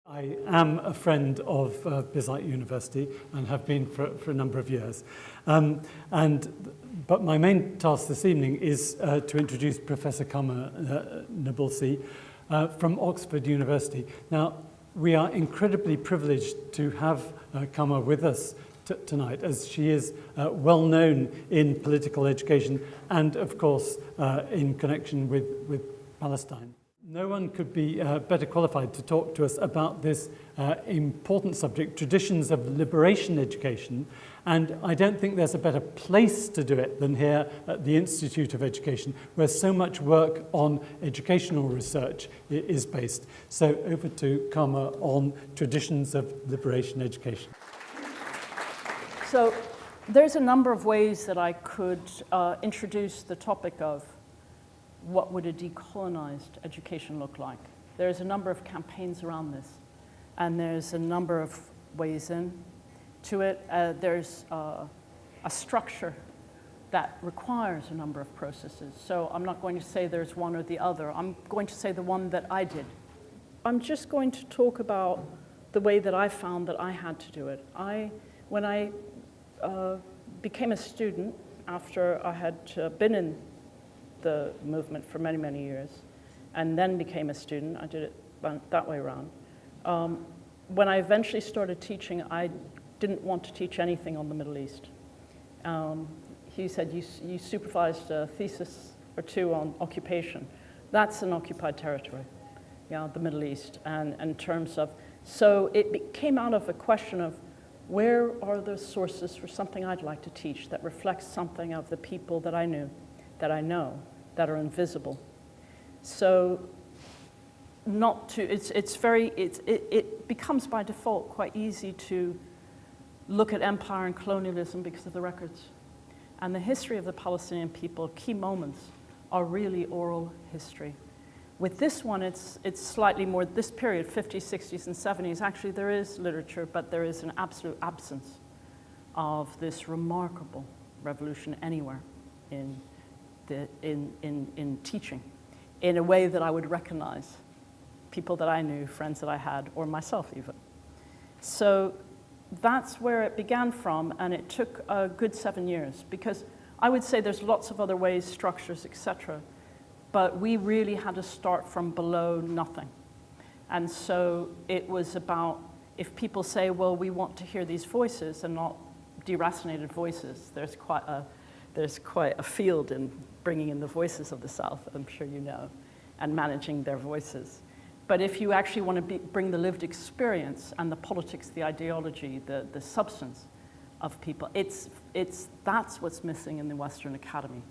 I am a friend of Bislett University and have been for a number of years. But my main task this evening is to introduce Professor Karma Nabulsi from Oxford University. Now, we are incredibly privileged to have Karma with us tonight, as she is well known in political education and, of course, in connection with Palestine. No one could be better qualified to talk to us about this important subject, traditions of liberation education, and I don't think there's a better place to do it than here at the Institute of Education, where so much work on educational research is based. So over to Karma on traditions of liberation education. So there's a number of ways that I could introduce the topic of what would a decolonized education look like. There's a number of campaigns around this, and there's a number of ways into it. There's a structure that requires a number of processes. So I'm not going to say there's one or the other. I'm going to say the one that I did. I'm just going to talk about the way that I found that I had to do it. When I became a student, after I had been in the movement for many, many years, and then became a student. I did it that way around. When I eventually started teaching, I didn't want to teach anything on the Middle East. He said, you supervised a thesis or two on occupation. That's an occupied territory, the Middle East. And in terms of, so it came out of a question of, where are the sources for something I'd like to teach that reflects something of the people that I knew, that I know, that are invisible. So it becomes by default quite easy to look at empire and colonialism because of the records. And the history of the Palestinian people, key moments, are really oral history. With this one, it's slightly more, this period, 50s, 60s, and 70s, actually there is literature, but there is an absolute absence of this remarkable revolution anywhere in teaching, in a way that I would recognize people that I knew, friends that I had, or myself even. So that's where it began from, and it took a good 7 years, because I would say there's lots of other ways, structures, etc., but we really had to start from below nothing. And so it was about, if people say, well, we want to hear these voices and not deracinated voices, there's quite a field in bringing in the voices of the South, I'm sure you know, and managing their voices. But if you actually want to bring the lived experience and the politics, the ideology, the substance of people, that's what's missing in the Western Academy,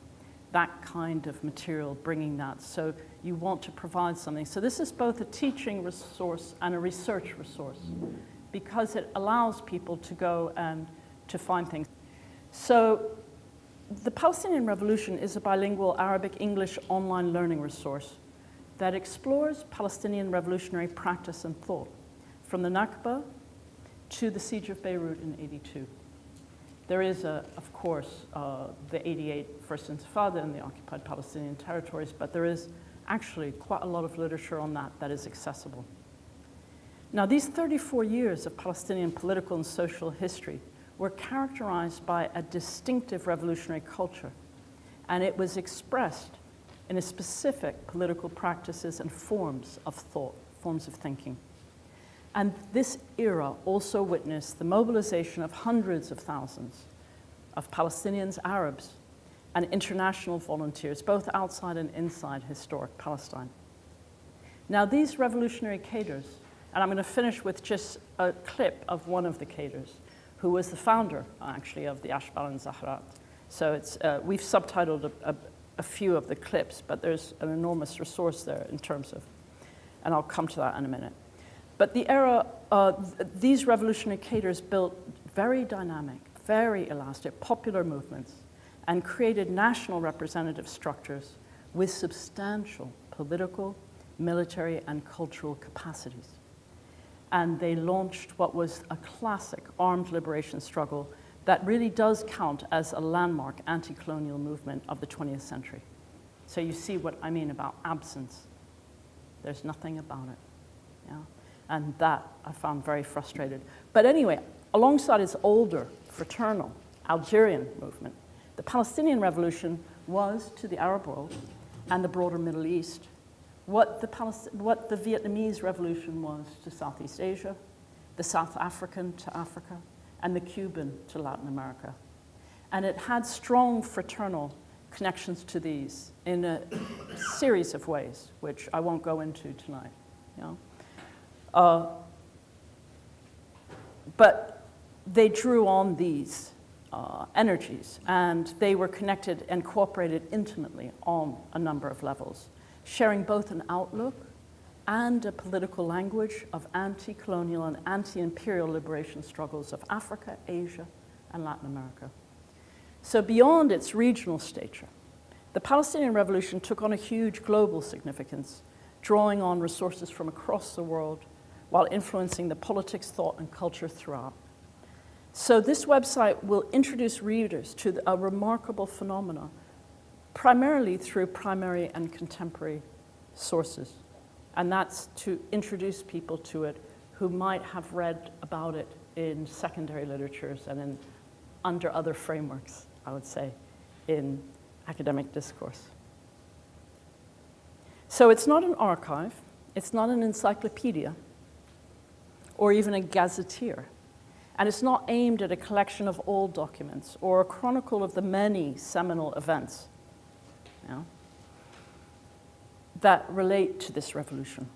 that kind of material, bringing that. So you want to provide something. So this is both a teaching resource and a research resource, because it allows people to go and to find things. So the Palestinian Revolution is a bilingual Arabic-English online learning resource that explores Palestinian revolutionary practice and thought, from the Nakba to the siege of Beirut in '82. There is, of course, the '88 First Intifada in the occupied Palestinian territories, but there is actually quite a lot of literature on that is accessible. Now, these 34 years of Palestinian political and social history were characterized by a distinctive revolutionary culture, and it was expressed in a specific political practices and forms of thought, forms of thinking. And this era also witnessed the mobilization of hundreds of thousands of Palestinians, Arabs, and international volunteers, both outside and inside historic Palestine. Now, these revolutionary cadres, and I'm going to finish with just a clip of one of the cadres, who was the founder, actually, of the Ashbal and Zahrat. So we've subtitled a few of the clips, but there's an enormous resource there in terms of, and I'll come to that in a minute. But the era, these revolutionary cadres built very dynamic, very elastic, popular movements, and created national representative structures with substantial political, military, and cultural capacities. And they launched what was a classic armed liberation struggle that really does count as a landmark anti-colonial movement of the 20th century. So you see what I mean about absence. There's nothing about it. Yeah? And that I found very frustrated. But anyway, alongside its older, fraternal Algerian movement, the Palestinian revolution was to the Arab world and the broader Middle East what the Vietnamese revolution was to Southeast Asia, the South African to Africa, and the Cuban to Latin America. And it had strong fraternal connections to these in a series of ways, which I won't go into tonight. You know? But they drew on these energies, and they were connected and cooperated intimately on a number of levels, sharing both an outlook and a political language of anti-colonial and anti-imperial liberation struggles of Africa, Asia, and Latin America. So beyond its regional stature, the Palestinian revolution took on a huge global significance, drawing on resources from across the world while influencing the politics, thought, and culture throughout. So this website will introduce readers to a remarkable phenomena, primarily through primary and contemporary sources. And that's to introduce people to it who might have read about it in secondary literatures and under other frameworks, I would say, in academic discourse. So it's not an archive, it's not an encyclopedia, or even a gazetteer. And it's not aimed at a collection of old documents or a chronicle of the many seminal events, you know, that relate to this revolution.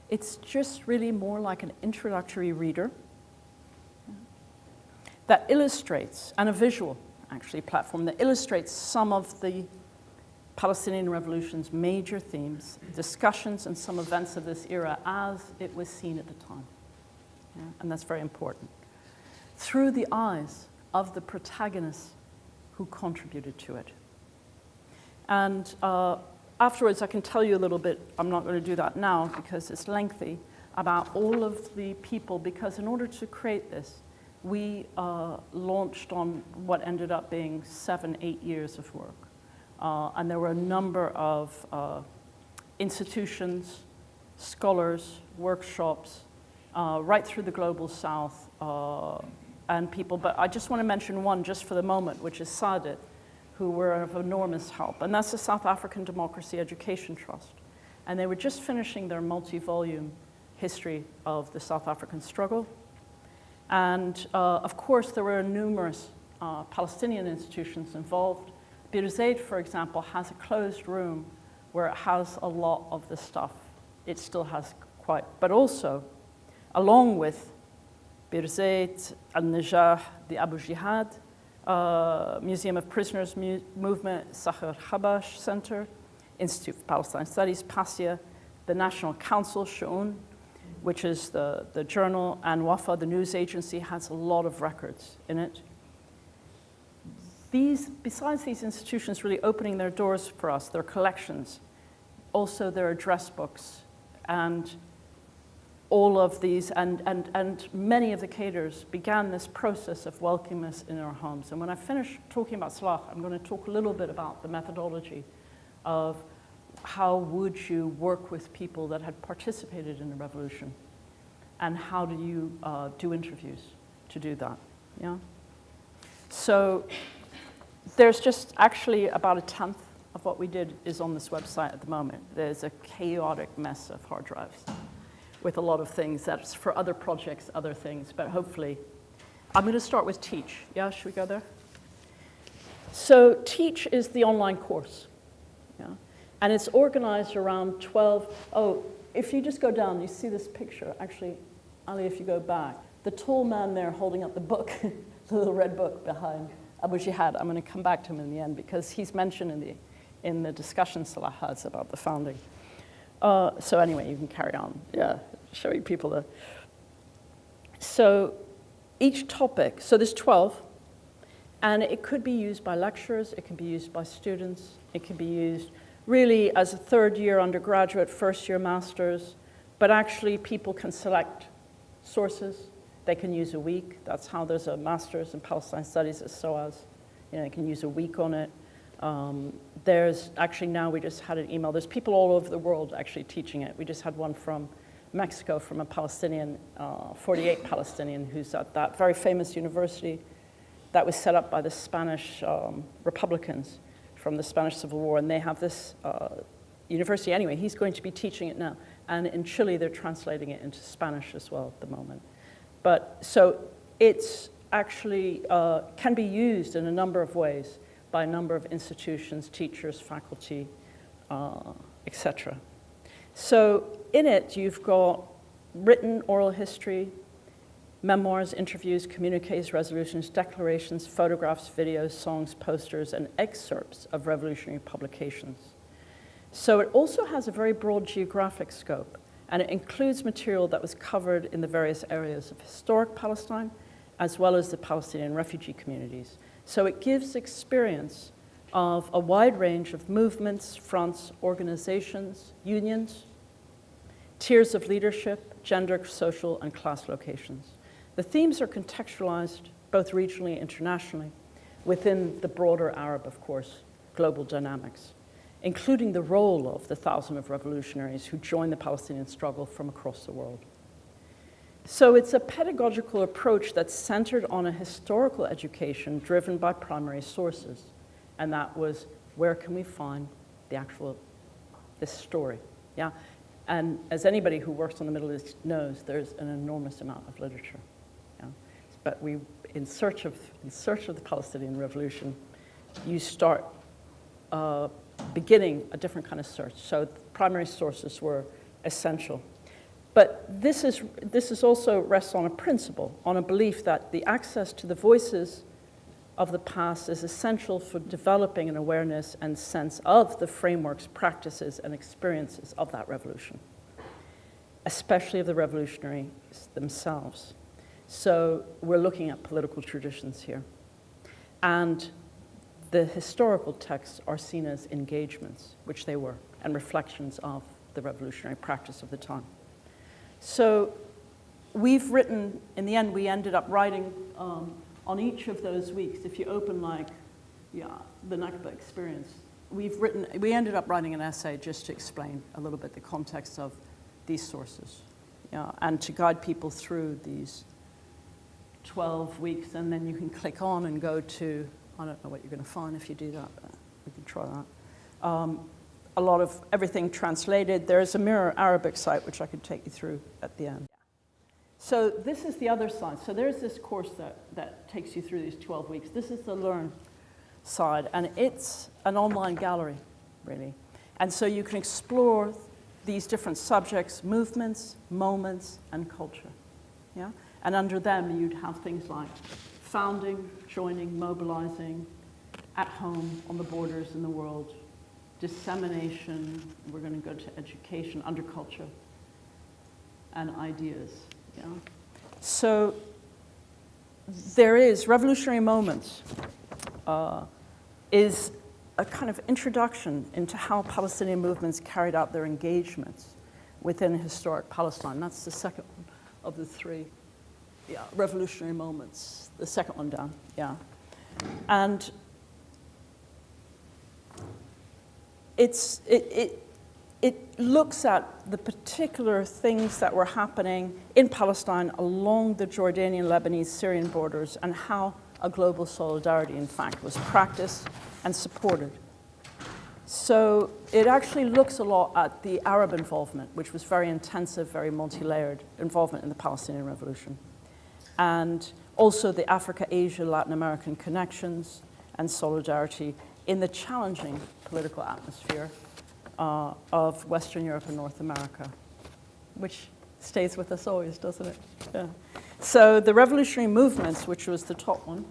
It's just really more like an introductory reader that illustrates, and a visual, actually, platform that illustrates some of the Palestinian Revolution's major themes, discussions, and some events of this era as it was seen at the time. Yeah? And that's very important. Through the eyes of the protagonists who contributed to it. And afterwards, I can tell you a little bit, I'm not going to do that now because it's lengthy, about all of the people, because in order to create this, we launched on what ended up being 7-8 years of work. And there were a number of institutions, scholars, workshops, right through the Global South, and people. But I just want to mention one just for the moment, which is Saadet, who were of enormous help. And that's the South African Democracy Education Trust. And they were just finishing their multi-volume history of the South African struggle. And of course, there were numerous Palestinian institutions involved. Bir Zaid, for example, has a closed room where it has a lot of the stuff. It still has quite, but also, along with Bir Zaid, Al-Najah, the Abu Jihad, Museum of Prisoners Movement, Sahar Habash Center, Institute for Palestine Studies, PASIA, the National Council, Shu'un, which is the journal, and Wafa, the news agency, has a lot of records in it. Besides these institutions really opening their doors for us, their collections, also their address books, and all of these, and many of the cadres began this process of welcoming us in our homes. And when I finish talking about Salah, I'm going to talk a little bit about the methodology of how would you work with people that had participated in the revolution, and how do you do interviews to do that, yeah? So there's just actually about 1/10 of what we did is on this website at the moment. There's a chaotic mess of hard drives with a lot of things that's for other projects, other things, but hopefully. I'm going to start with Teach. Yeah, should we go there? So Teach is the online course, yeah? And it's organized around 12, if you just go down, you see this picture, actually, Ali, if you go back, the tall man there holding up the book, the little red book behind Abu Jihad. I'm going to come back to him in the end because he's mentioned in the discussion Salah has about the founding. So anyway, you can carry on, yeah, showing people the. So each topic, so there's 12, and it could be used by lecturers, it can be used by students, it can be used really as a third-year undergraduate, first-year master's, but actually people can select sources. They can use a week. That's how there's a master's in Palestine Studies at SOAS. You know, they can use a week on it. There's actually now, we just had an email. There's people all over the world actually teaching it. We just had one from Mexico from a Palestinian, 48 Palestinian, who's at that very famous university that was set up by the Spanish Republicans from the Spanish Civil War, and they have this university anyway. He's going to be teaching it now, and in Chile they're translating it into Spanish as well at the moment. But so it's actually can be used in a number of ways by a number of institutions, teachers, faculty, etc. So in it, you've got written oral history, memoirs, interviews, communiques, resolutions, declarations, photographs, videos, songs, posters, and excerpts of revolutionary publications. So it also has a very broad geographic scope, and it includes material that was covered in the various areas of historic Palestine, as well as the Palestinian refugee communities. So it gives experience of a wide range of movements, fronts, organizations, unions, tiers of leadership, gender, social, and class locations. The themes are contextualized both regionally and internationally within the broader Arab, of course, global dynamics, including the role of the thousands of revolutionaries who joined the Palestinian struggle from across the world. So it's a pedagogical approach that's centered on a historical education driven by primary sources. And that was, where can we find this story? Yeah? And as anybody who works on the Middle East knows, there's an enormous amount of literature. Yeah? But in search of the Palestinian Revolution, you start beginning a different kind of search. So primary sources were essential. But this is also rests on a principle, on a belief that the access to the voices of the past is essential for developing an awareness and sense of the frameworks, practices, and experiences of that revolution, especially of the revolutionaries themselves. So we're looking at political traditions here. And the historical texts are seen as engagements, which they were, and reflections of the revolutionary practice of the time. So we've written, in the end, we ended up writing on each of those weeks, if you open the Nakba experience, we ended up writing an essay just to explain a little bit the context of these sources, and to guide people through these 12 weeks, and then you can click on and go to, I don't know what you're going to find if you do that, but we can try that. A lot of everything translated. There's a Mirror Arabic site, which I could take you through at the end. So this is the other side. So there's this course that takes you through these 12 weeks. This is the Learn side, and it's an online gallery, really. And so you can explore these different subjects, movements, moments, and culture. Yeah? And under them, you'd have things like founding, joining, mobilizing, at home, on the borders in the world, dissemination, we're going to go to education, under culture, and ideas. Yeah. So there is revolutionary moments is a kind of introduction into how Palestinian movements carried out their engagements within historic Palestine. That's the second one of the three revolutionary moments, the second one down, yeah. And it looks at the particular things that were happening in Palestine along the Jordanian, Lebanese, Syrian borders, and how a global solidarity, in fact, was practiced and supported. So it actually looks a lot at the Arab involvement, which was very intensive, very multi-layered involvement in the Palestinian Revolution. And also the Africa, Asia, Latin American connections and solidarity in the challenging political atmosphere of Western Europe and North America, which stays with us always, doesn't it? Yeah. So the revolutionary movements, which was the top one,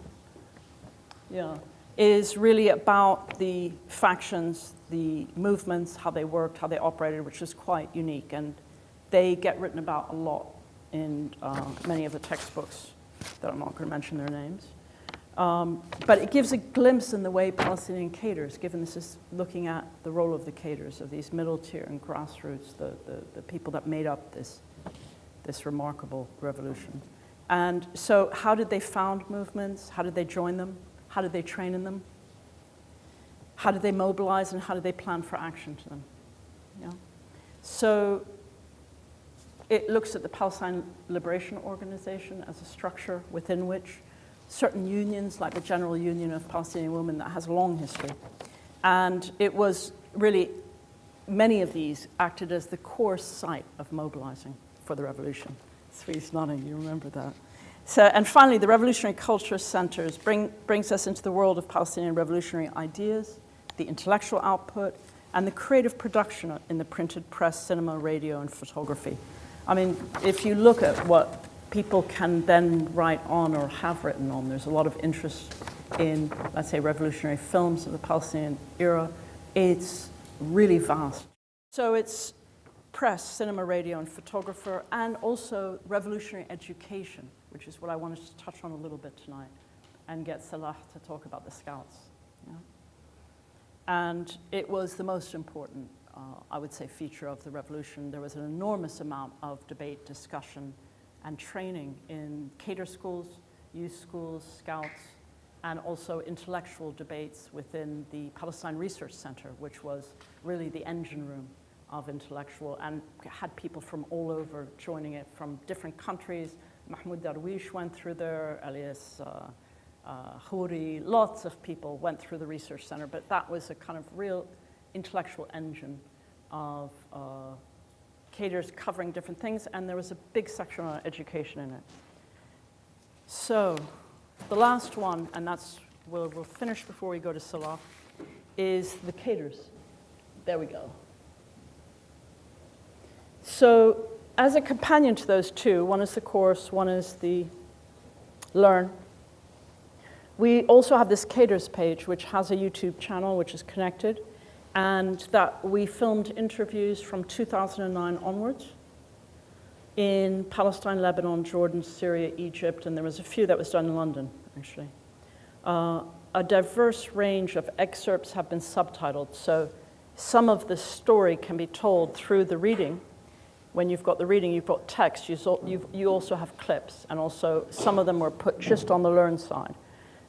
is really about the factions, the movements, how they worked, how they operated, which is quite unique. And they get written about a lot in many of the textbooks that I'm not going to mention their names. But it gives a glimpse in the way Palestinian cadres, given this is looking at the role of the cadres, of these middle tier and grassroots, the people that made up this remarkable revolution. And so how did they found movements? How did they join them? How did they train in them? How did they mobilize, and how did they plan for action to them? Yeah. So it looks at the Palestine Liberation Organization as a structure within which certain unions, like the General Union of Palestinian Women, that has a long history. And it was really, many of these acted as the core site of mobilizing for the revolution. Sweet's nodding, you remember that. So, and finally, the Revolutionary Culture Centers brings us into the world of Palestinian revolutionary ideas, the intellectual output, and the creative production in the printed press, cinema, radio, and photography. I mean, if you look at what people can then write on or have written on, there's a lot of interest in, let's say, revolutionary films of the Palestinian era. It's really vast. So it's press, cinema, radio, and photographer, and also revolutionary education, which is what I wanted to touch on a little bit tonight, and get Salah to talk about the Scouts. Yeah? And it was the most important, I would say, feature of the revolution. There was an enormous amount of debate, discussion, and training in cater schools, youth schools, Scouts, and also intellectual debates within the Palestine Research Center, which was really the engine room of intellectual, and had people from all over joining it from different countries. Mahmoud Darwish went through there, Elias Khouri, lots of people went through the research center, but that was a kind of real intellectual engine of cadres covering different things, and there was a big section on education in it. So the last one, and that's we'll finish before we go to Salah, is the cadres. There we go. So as a companion to those two, one is the course, one is the learn. We also have this cadres page, which has a YouTube channel, which is connected, and that we filmed interviews from 2009 onwards in Palestine, Lebanon, Jordan, Syria, Egypt, and there was a few that was done in London, actually. A diverse range of excerpts have been subtitled, so some of the story can be told through the reading. When you've got the reading, you've got text, you also have clips, and also some of them were put just on the learn side.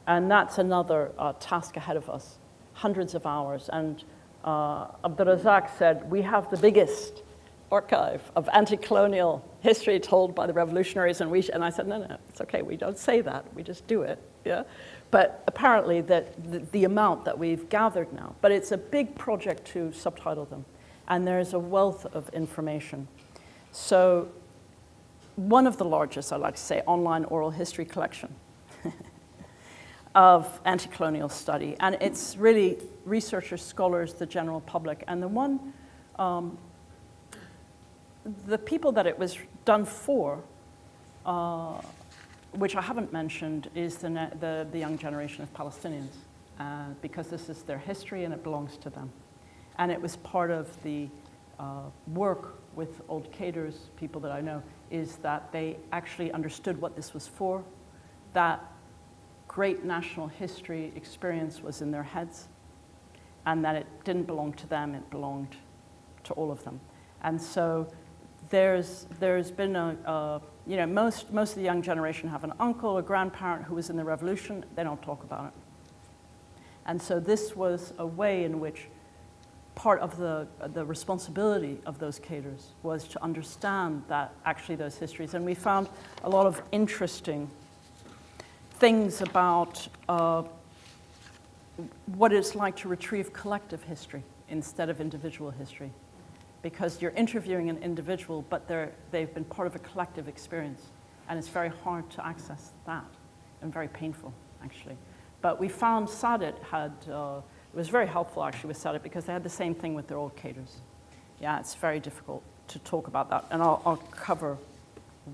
And that's another task ahead of us, hundreds of hours. And Abdulrazak said, we have the biggest archive of anti-colonial history told by the revolutionaries, and I said, no, it's okay, we don't say that, we just do it, yeah? But apparently the amount that we've gathered now, but it's a big project to subtitle them, and there's a wealth of information. So one of the largest, I like to say, online oral history collection of anti-colonial study, and it's really researchers, scholars, the general public, and the one, the people that it was done for, which I haven't mentioned, is the young generation of Palestinians, because this is their history and it belongs to them. And it was part of the work with old cadres, people that I know, is that they actually understood what this was for, that great national history experience was in their heads, and that it didn't belong to them, it belonged to all of them. And so there's been most of the young generation have an uncle, a grandparent who was in the revolution, they don't talk about it. And so this was a way in which part of the responsibility of those cadres was to understand that actually those histories, and we found a lot of interesting things about what it's like to retrieve collective history instead of individual history. Because you're interviewing an individual, but they've been part of a collective experience. And it's very hard to access that, and very painful, actually. But we found Sadet had, it was very helpful, actually, with Sadet, because they had the same thing with their old cadres. Yeah, it's very difficult to talk about that, and I'll cover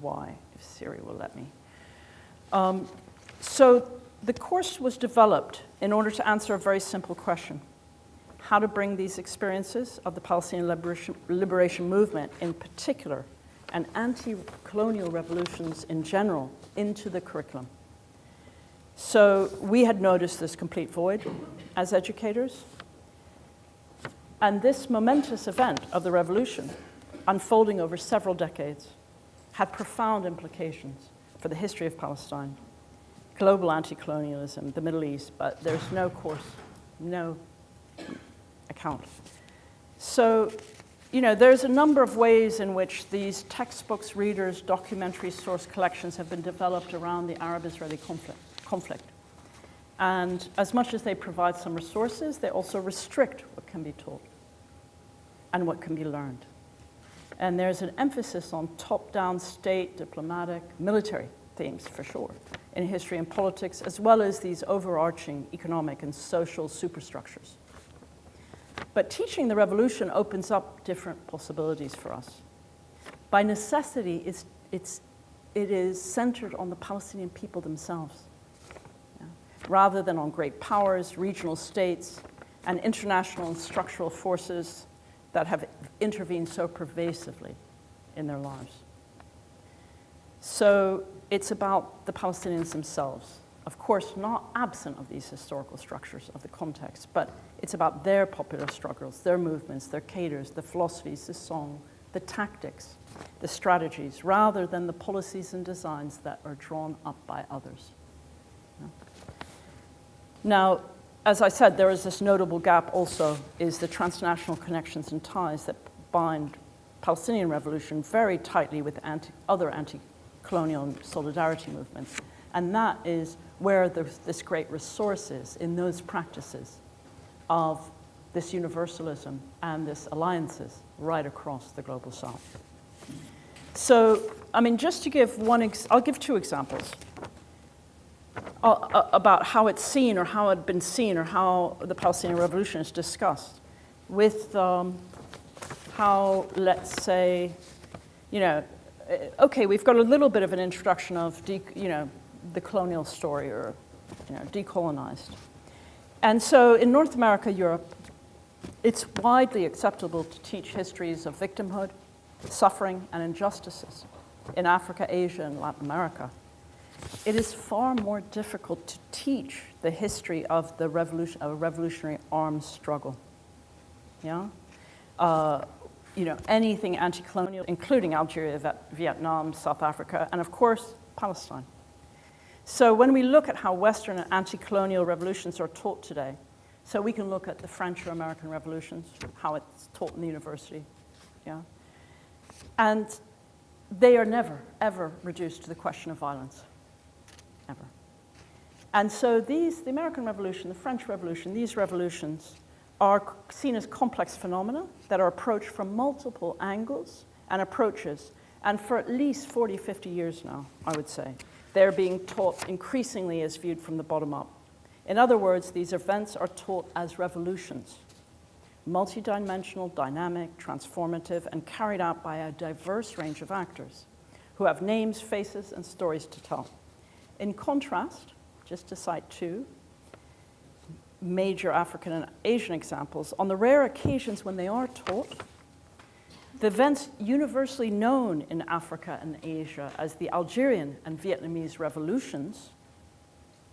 why, if Siri will let me. So the course was developed in order to answer a very simple question: how to bring these experiences of the Palestinian liberation movement in particular, and anti-colonial revolutions in general, into the curriculum. So we had noticed this complete void as educators, and this momentous event of the revolution, unfolding over several decades, had profound implications for the history of Palestine, global anti-colonialism, the Middle East, but there's no course, no account. So you know, there's a number of ways in which these textbooks, readers, documentary source collections have been developed around the Arab-Israeli conflict. And as much as they provide some resources, they also restrict what can be taught and what can be learned. And there's an emphasis on top-down state, diplomatic, military themes, for sure, in history and politics, as well as these overarching economic and social superstructures. But teaching the revolution opens up different possibilities for us. By necessity, it is centered on the Palestinian people themselves, rather than on great powers, regional states, and international and structural forces that have intervened so pervasively in their lives. So it's about the Palestinians themselves. Of course, not absent of these historical structures of the context, but it's about their popular struggles, their movements, their cadres, the philosophies, the song, the tactics, the strategies, rather than the policies and designs that are drawn up by others. Now, as I said, there is this notable gap also, is the transnational connections and ties that bind Palestinian revolution very tightly with other anti-colonial and solidarity movements. And that is where this great resource is, in those practices of this universalism and this alliances right across the global south. So, I mean, just to give I'll give two examples about how it's seen or how it had been seen or how the Palestinian revolution is discussed with how, let's say, you know, okay, we've got a little bit of an introduction of, the colonial story or, decolonized. And so in North America, Europe, it's widely acceptable to teach histories of victimhood, suffering, and injustices. In Africa, Asia, and Latin America, it is far more difficult to teach the history of the revolutionary armed struggle. Anything anti-colonial, including Algeria, Vietnam, South Africa, and of course, Palestine. So when we look at how Western anti-colonial revolutions are taught today, so we can look at the French or American revolutions, how it's taught in the university, and they are never, ever reduced to the question of violence, ever. And so the American Revolution, the French Revolution, these revolutions are seen as complex phenomena that are approached from multiple angles and approaches, and for at least 40, 50 years now, I would say. They're being taught increasingly as viewed from the bottom up. In other words, these events are taught as revolutions, multidimensional, dynamic, transformative, and carried out by a diverse range of actors who have names, faces, and stories to tell. In contrast, just to cite two major African and Asian examples, on the rare occasions when they are taught, the events universally known in Africa and Asia as the Algerian and Vietnamese revolutions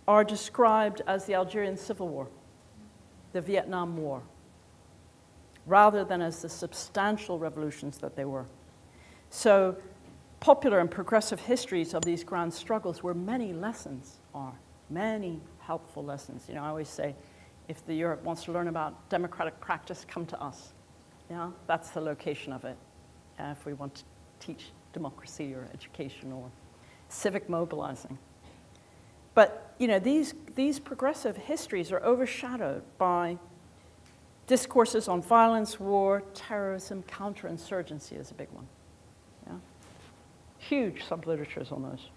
are described as the Algerian Civil War, the Vietnam War, rather than as the substantial revolutions that they were. So popular and progressive histories of these grand struggles where many lessons are, many helpful lessons. I always say, if the Europe wants to learn about democratic practice, come to us. That's the location of it. If we want to teach democracy or education or civic mobilizing. But these progressive histories are overshadowed by discourses on violence, war, terrorism, counterinsurgency is a big one. Huge subliteratures on those.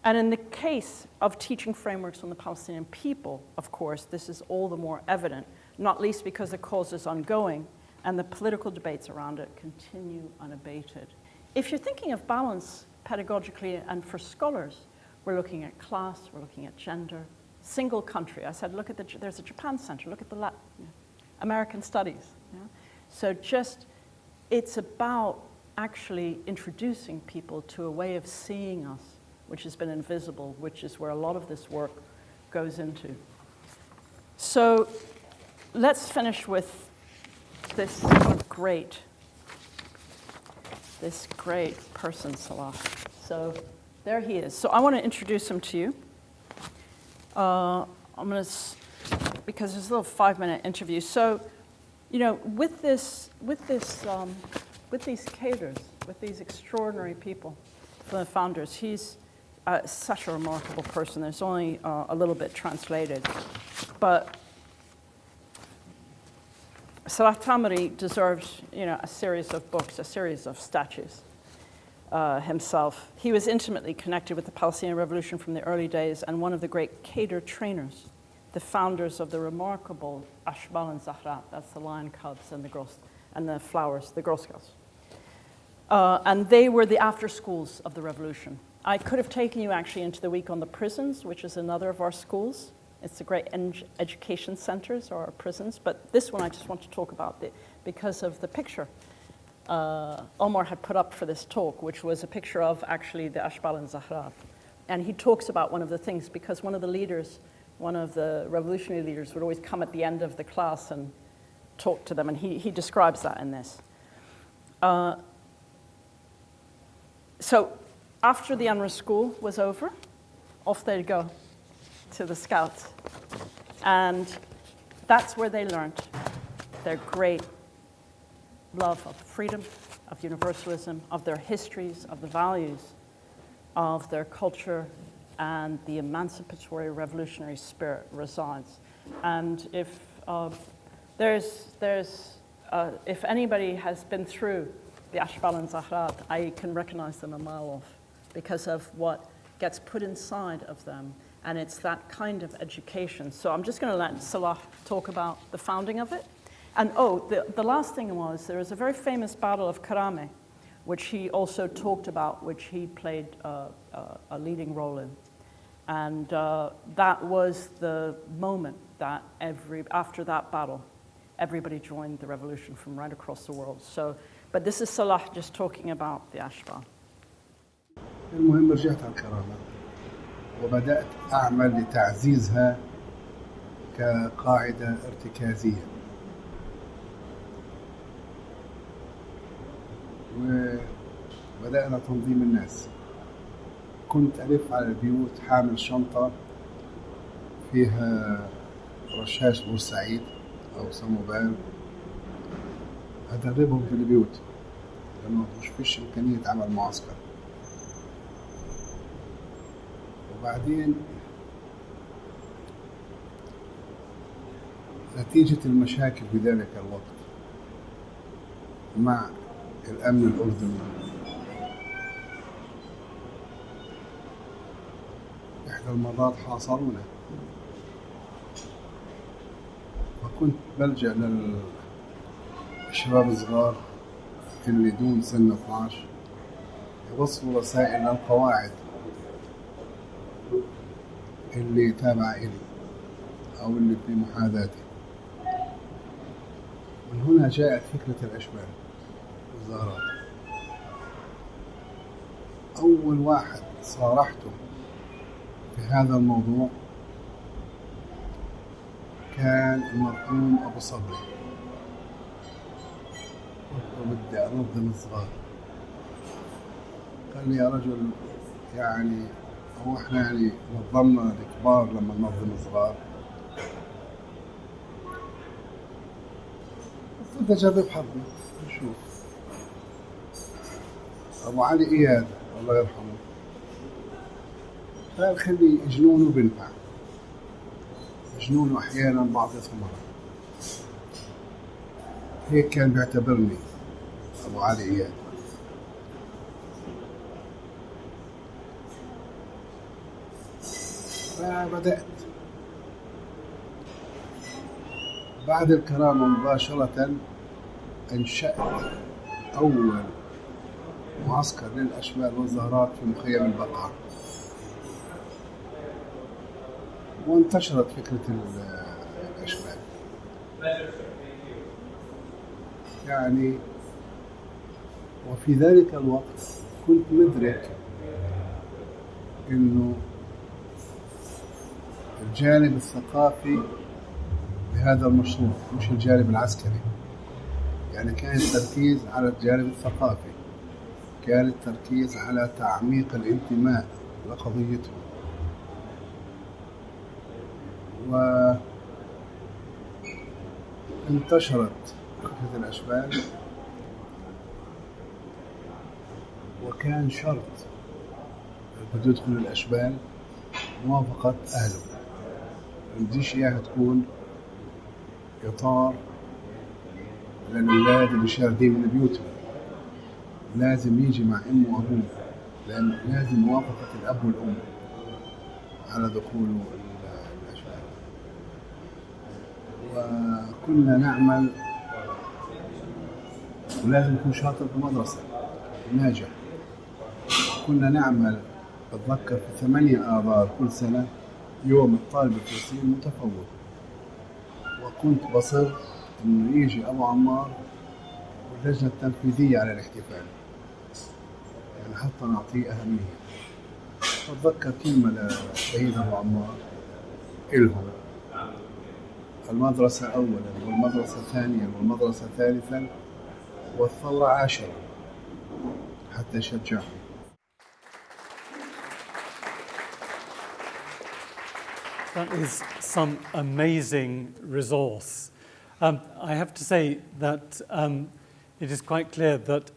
And in the case of teaching frameworks on the Palestinian people, of course, this is all the more evident, not least because the cause is ongoing and the political debates around it continue unabated. If you're thinking of balance pedagogically and for scholars, we're looking at class, we're looking at gender, single country. I said, look at there's a Japan Center, look at the American studies. So it's about actually introducing people to a way of seeing us, which has been invisible, which is where a lot of this work goes into. So let's finish with this great person, Salah. So there he is. So I want to introduce him to you. Because it's a little 5-minute interview. So, you know, with these cadres, with these extraordinary people, the founders, he's such a remarkable person. There's only a little bit translated, but Salah Tamari deserves, you know, a series of books, a series of statues himself. He was intimately connected with the Palestinian Revolution from the early days, and one of the great cadre trainers, the founders of the remarkable Ashbal and Zahrat, that's the lion cubs and the flowers, the Girl Scouts. And they were the after schools of the revolution. I could have taken you actually into the week on the prisons, which is another of our schools. It's the great education centers or our prisons, but this one I just want to talk about because of the picture Omar had put up for this talk, which was a picture of actually the Ashbal and Zahrat. And he talks about one of the things, because one of the leaders, one of the revolutionary leaders would always come at the end of the class and talk to them, and he describes that in this. So after the UNRWA school was over, off they'd go to the Scouts. And that's where they learned their great love of freedom, of universalism, of their histories, of the values, of their culture, and the emancipatory revolutionary spirit resides. And if if anybody has been through the Ashbal and Zahrat, I can recognize them a mile off because of what gets put inside of them. And it's that kind of education. So I'm just going to let Salah talk about the founding of it. And the last thing was, there is a very famous battle of Kurama, which he also talked about, which he played a leading role in. And that was the moment that after that battle, everybody joined the revolution from right across the world. So, but this is Salah just talking about the Ashbal. المهم رجعت على الكرامة وبدأت أعمل لتعزيزها كقاعدة ارتكازية، وبدأنا تنظيم الناس. كنت ألف على البيوت حامل شنطة فيها رشاش بورسعيد أو صموبال، أدربهم في البيوت لأنه مش فيش إمكانية عمل معسكر. وبعدين نتيجة المشاكل في ذلك الوقت مع الأمن الأردني، إحدى المرات حاصرونا، وكنت بلجأ للشباب الصغار اللي دون سن 12 يوصلوا رسائل للقواعد اللي تابعة إلي أو اللي في محاذاتي. من هنا جاءت فكرة الأشبال والزهرات. أول واحد صارحته في هذا الموضوع كان المرحوم أبو صبري. قلت بدي أنظم الصغار. قال لي يا رجل، يعني هو احنا يعني نظمنا الكبار لما ننظم الصغار؟ قلت أجرب حظي نشوف. أبو علي إياد الله يرحمه قال خلي جنونه بنفع، جنونه أحيانا بعطي ثمرة. هيك كان بيعتبرني أبو علي إياد. فبدأت بعد الكرامة مباشرة أنشأت أول معسكر للأشبال والزهرات في مخيم البقعة، وانتشرت فكرة الأشبال. يعني وفي ذلك الوقت كنت مدرك إنه الجانب الثقافي لهذا المشروع مش الجانب العسكري. يعني كان التركيز على الجانب الثقافي، كان التركيز على تعميق الانتماء لقضيتهم. وانتشرت خفة الأشبال، وكان شرط بده يدخل الأشبال موافقة أهله. ما بديش إياها تكون إطار للأولاد اللي شاردين من بيوتهم، لازم يجي مع أمه وأبوه، لأن لازم موافقة الأب والأم على دخوله الأشبال. وكنا نعمل، ولازم يكون شاطر في المدرسة ناجح. كنا نعمل، بتذكر في 8 آذار كل سنة يوم الطالب الفلسطيني المتفوق، وكنت بصر إنه يجي أبو عمار واللجنة التنفيذية على الاحتفال، يعني حتى نعطيه أهمية. بتذكر كلمة لشهيد أبو عمار إلهم: المدرسة أولا، والمدرسة ثانيا، والمدرسة ثالثا، والثورة عاشرا، حتى يشجعهم. That is some amazing resource. I have to say that it is quite clear that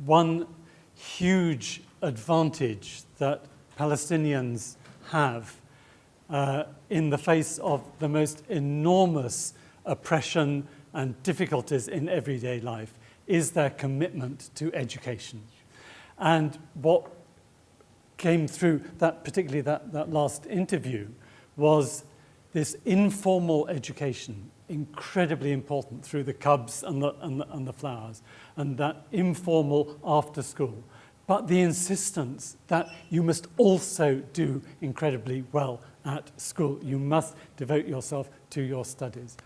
one huge advantage that Palestinians have in the face of the most enormous oppression and difficulties in everyday life is their commitment to education. And what came through that, particularly that last interview, was this informal education, incredibly important through the cubs and the flowers, and that informal after school. But the insistence that you must also do incredibly well at school. You must devote yourself to your studies.